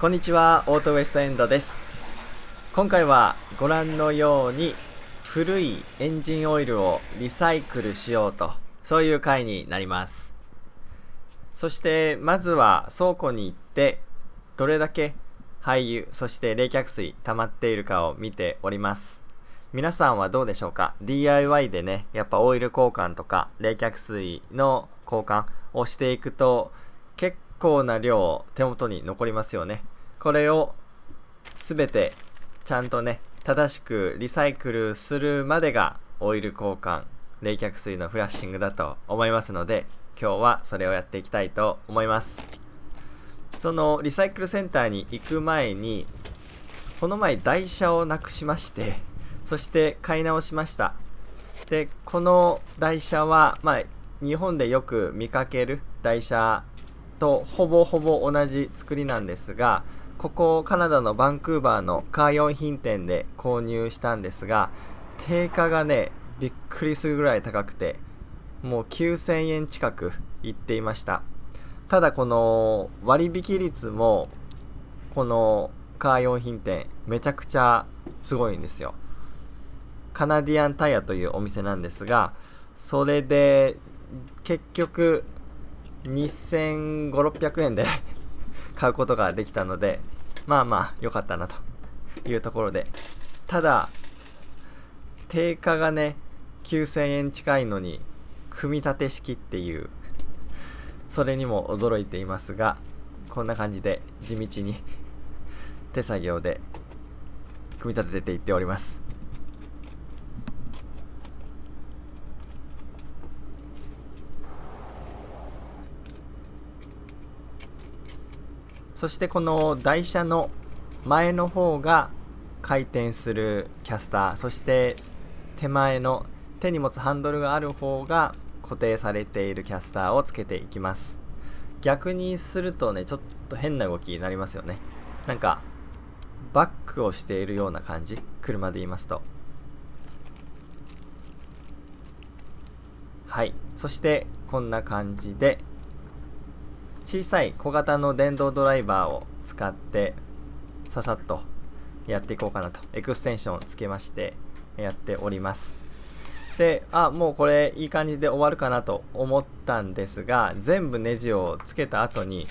こんにちは、オートウエストエンドです。今回はご覧のように古いエンジンオイルをリサイクルしようと、そういう回になります。そしてまずは倉庫に行ってどれだけ廃油、そして冷却水溜まっているかを見ております。皆さんはどうでしょうか？ DIY でね、やっぱオイル交換とか冷却水の交換をしていくと結構な量手元に残りますよね。これをすべてちゃんとね、正しくリサイクルするまでがオイル交換、冷却水のフラッシングだと思いますので、今日はそれをやっていきたいと思います。そのリサイクルセンターに行く前に、この前台車をなくしまして、そして買い直しました。で、この台車は、日本でよく見かける台車とほぼほぼ同じ作りなんですが、ここカナダのバンクーバーのカー用品店で購入したんですが、定価がね、びっくりするぐらい高くて、もう9000円近くいっていました。ただこの割引率もこのカー用品店めちゃくちゃすごいんですよ。カナディアンタイヤというお店なんですが、それで結局2500、600円で買うことができたので、良かったなというところで、ただ定価がね9000円近いのに組み立て式っていう、それにも驚いていますが、こんな感じで地道に手作業で組み立てていっております。そしてこの台車の前の方が回転するキャスター、そして手前の手に持つハンドルがある方が固定されているキャスターをつけていきます。逆にするとね、ちょっと変な動きになりますよね。なんかバックをしているような感じ、車で言いますと。はい、そしてこんな感じで小さい小型の電動ドライバーを使ってささっとやっていこうかなと、エクステンションをつけましてやっております。で、もうこれいい感じで終わるかなと思ったんですが、全部ネジをつけた後に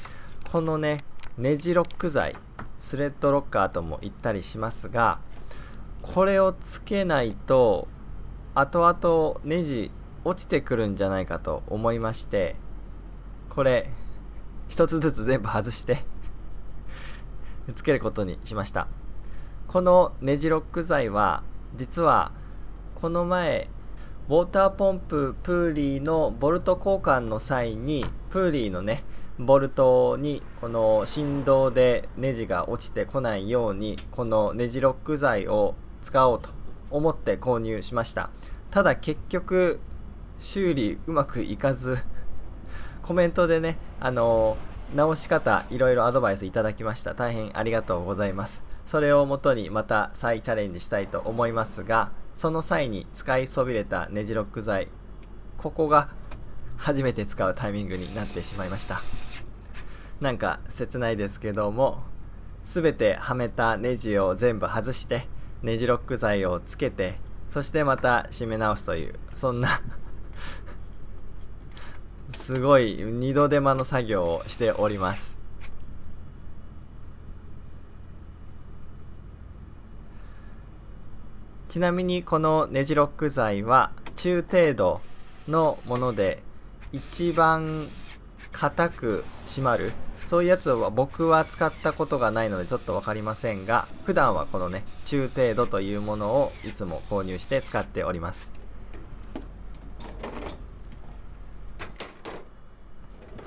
このね、ネジロック剤、スレッドロッカーとも言ったりしますが、これをつけないと後々ネジ落ちてくるんじゃないかと思いまして、これ一つずつ全部外してつけることにしました。このネジロック剤は実はこの前ウォーターポンププーリーのボルト交換の際に、プーリーのねボルトにこの振動でネジが落ちてこないように、このネジロック剤を使おうと思って購入しました。ただ結局修理うまくいかず、コメントでね、直し方いろいろアドバイスいただきました。大変ありがとうございます。それをもとにまた再チャレンジしたいと思いますが、その際に使いそびれたネジロック剤、ここが初めて使うタイミングになってしまいました。なんか切ないですけども、すべてはめたネジを全部外してネジロック剤をつけて、そしてまた締め直すという、そんなすごい二度手間の作業をしております。ちなみにこのネジロック剤は中程度のもので、一番硬く締まる、そういうやつは僕は使ったことがないのでちょっと分かりませんが、普段はこのね中程度というものをいつも購入して使っております。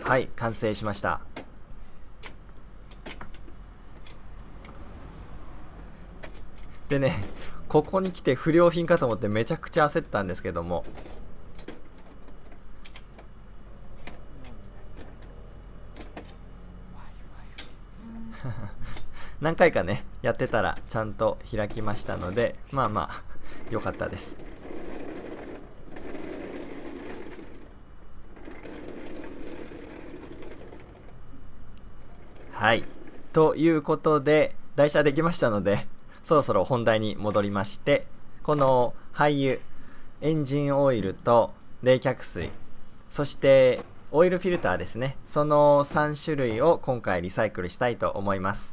はい、完成しました。でね、ここに来て不良品かと思ってめちゃくちゃ焦ったんですけども、何回かねやってたらちゃんと開きましたので、良かったです。はい、ということで台車できましたので、そろそろ本題に戻りまして、この廃油、エンジンオイルと冷却水、そしてオイルフィルターですね、その3種類を今回リサイクルしたいと思います。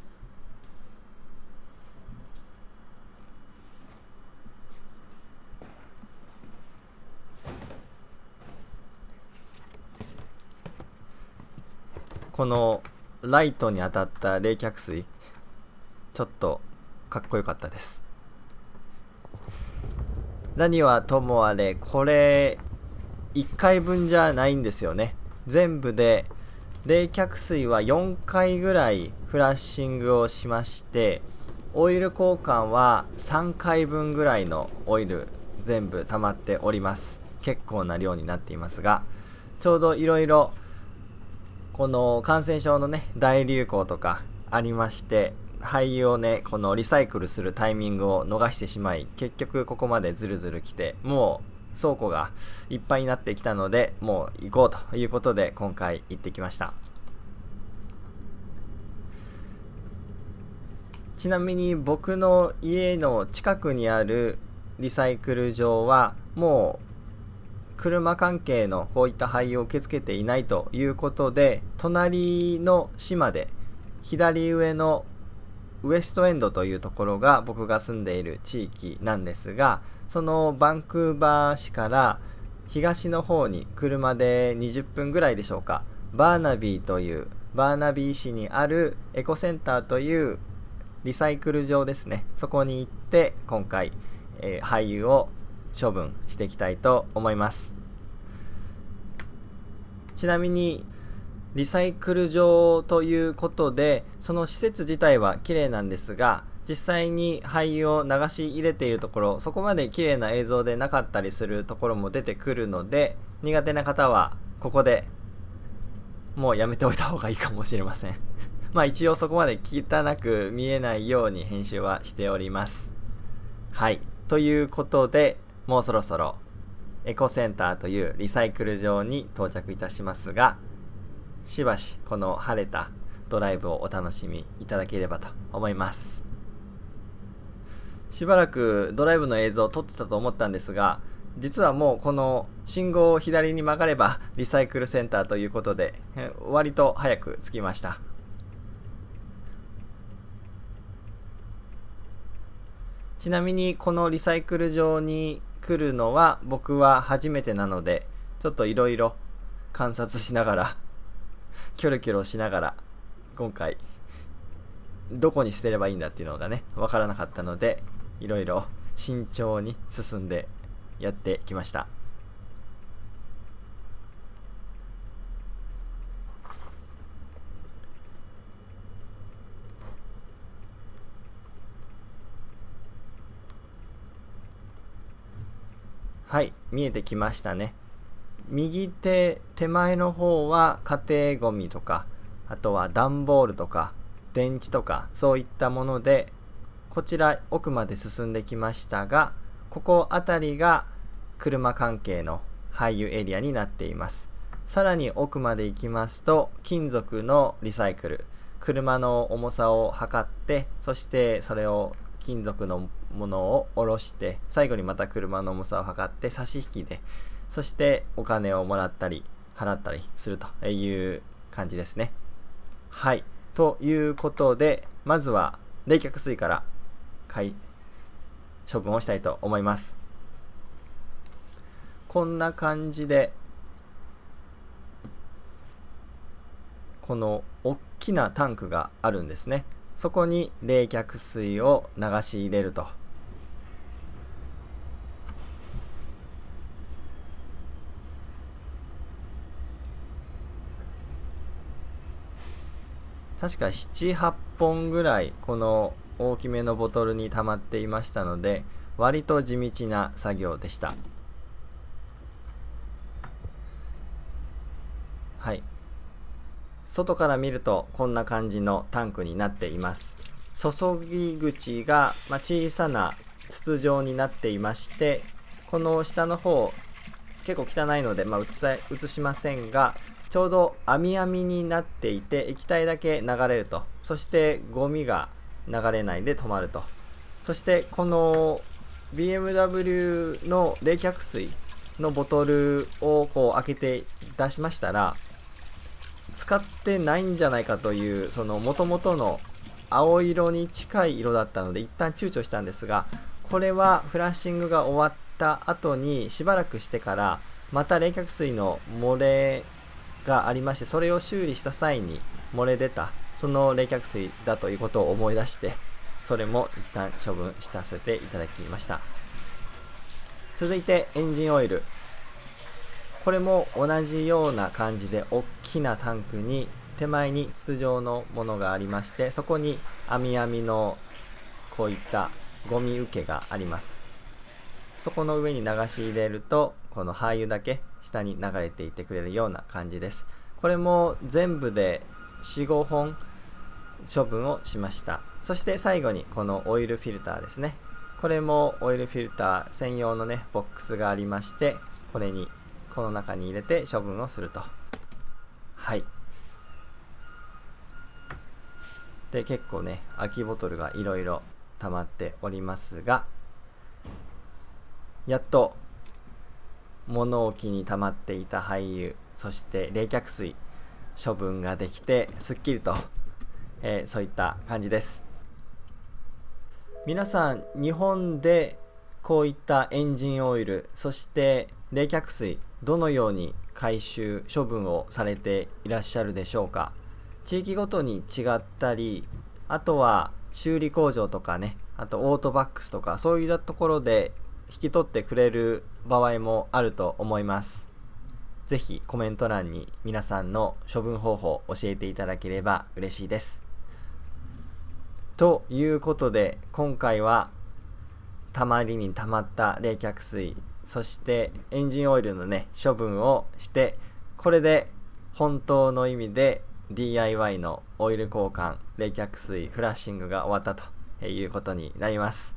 このライトに当たった冷却水、ちょっとかっこよかったです。何はともあれ、これ1回分じゃないんですよね。全部で冷却水は4回ぐらいフラッシングをしまして、オイル交換は3回分ぐらいのオイル全部溜まっております。結構な量になっていますが、ちょうどいろいろこの感染症のね大流行とかありまして、廃油をねこのリサイクルするタイミングを逃してしまい、結局ここまでずるずる来て、もう倉庫がいっぱいになってきたので、もう行こうということで今回行ってきました。ちなみに僕の家の近くにあるリサイクル場はもう車関係のこういった廃油を受け付けていないということで、隣の島で左上のウエストエンドというところが僕が住んでいる地域なんですが、そのバンクーバー市から東の方に車で20分ぐらいでしょうか、バーナビーというバーナビー市にあるエコセンターというリサイクル場ですね、そこに行って今回、廃油を処分していきたいと思います。ちなみにリサイクル場ということで、その施設自体は綺麗なんですが、実際に廃油を流し入れているところ、そこまで綺麗な映像でなかったりするところも出てくるので、苦手な方はここでもうやめておいた方がいいかもしれませんまあ一応そこまで汚く見えないように編集はしております。はい、ということでもうそろそろエコセンターというリサイクル場に到着いたしますが、しばしこの晴れたドライブをお楽しみいただければと思います。しばらくドライブの映像を撮ってたと思ったんですが、実はもうこの信号を左に曲がればリサイクルセンターということで、割と早く着きました。ちなみにこのリサイクル場に来るのは僕は初めてなので、ちょっといろいろ観察しながらキョロキョロしながら、今回どこに捨てればいいんだっていうのがね分からなかったので、いろいろ慎重に進んでやってきました。はい、見えてきましたね。右手前の方は家庭ゴミとか、あとは段ボールとか電池とかそういったもので、こちら奥まで進んできましたが、ここあたりが車関係の廃油エリアになっています。さらに奥まで行きますと金属のリサイクル、車の重さを測って、そしてそれを金属のものを下ろして、最後にまた車の重さを測って差し引きで、そしてお金をもらったり払ったりするという感じですね。はい、ということでまずは冷却水から処分をしたいと思います。こんな感じで、この大きなタンクがあるんですね。そこに冷却水を流し入れると。確か7、8本ぐらいこの大きめのボトルに溜まっていましたので、割と地道な作業でした。はい、外から見るとこんな感じのタンクになっています。注ぎ口が小さな筒状になっていまして、この下の方結構汚いので映しませんが、ちょうど網網になっていて液体だけ流れると、そしてゴミが流れないで止まると。そしてこの BMW の冷却水のボトルをこう開けて出しましたら、使ってないんじゃないかという、その元々の青色に近い色だったので一旦躊躇したんですが、これはフラッシングが終わった後にしばらくしてからまた冷却水の漏れがありまして、それを修理した際に漏れ出たその冷却水だということを思い出して、それも一旦処分させていただきました。続いてエンジンオイル、これも同じような感じで大きなタンクに手前に筒状のものがありまして、そこに網網のこういったゴミ受けがあります。そこの上に流し入れると、この廃油だけ下に流れていってくれるような感じです。これも全部で 4,5 本処分をしました。そして最後にこのオイルフィルターですね。これもオイルフィルター専用のねボックスがありまして、この中に入れて処分をすると。はい。で、結構ね空きボトルがいろいろ溜まっておりますが、やっと物置に溜まっていた廃油、そして冷却水処分ができてすっきりと、そういった感じです。皆さん日本でこういったエンジンオイル、そして冷却水、どのように回収処分をされていらっしゃるでしょうか。地域ごとに違ったり、あとは修理工場とかね、あとオートバックスとかそういったところで引き取ってくれる場合もあると思います。ぜひコメント欄に皆さんの処分方法を教えていただければ嬉しいです。ということで、今回はたまりにたまった冷却水、そしてエンジンオイルのね処分をして、これで本当の意味で DIY のオイル交換、冷却水、フラッシングが終わったということになります。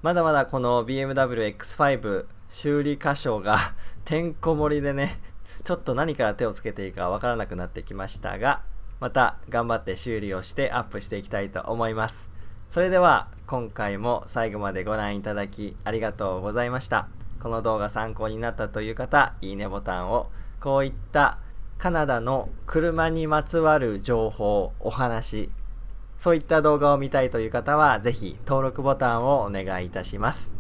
まだまだこの BMW X5 修理箇所がてんこ盛りでね、ちょっと何から手をつけていいかわからなくなってきましたが、また頑張って修理をしてアップしていきたいと思います。それでは今回も最後までご覧いただきありがとうございました。この動画参考になったという方、いいねボタンを。こういったカナダの車にまつわる情報、お話、そういった動画を見たいという方はぜひ登録ボタンをお願いいたします。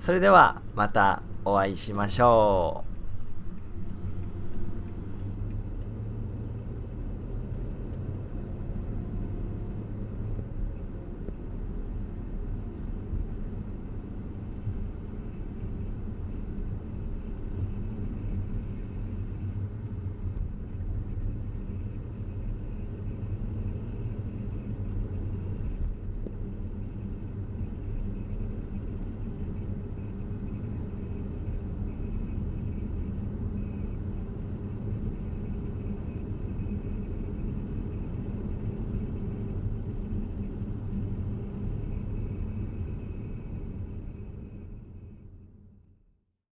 それではまたお会いしましょう。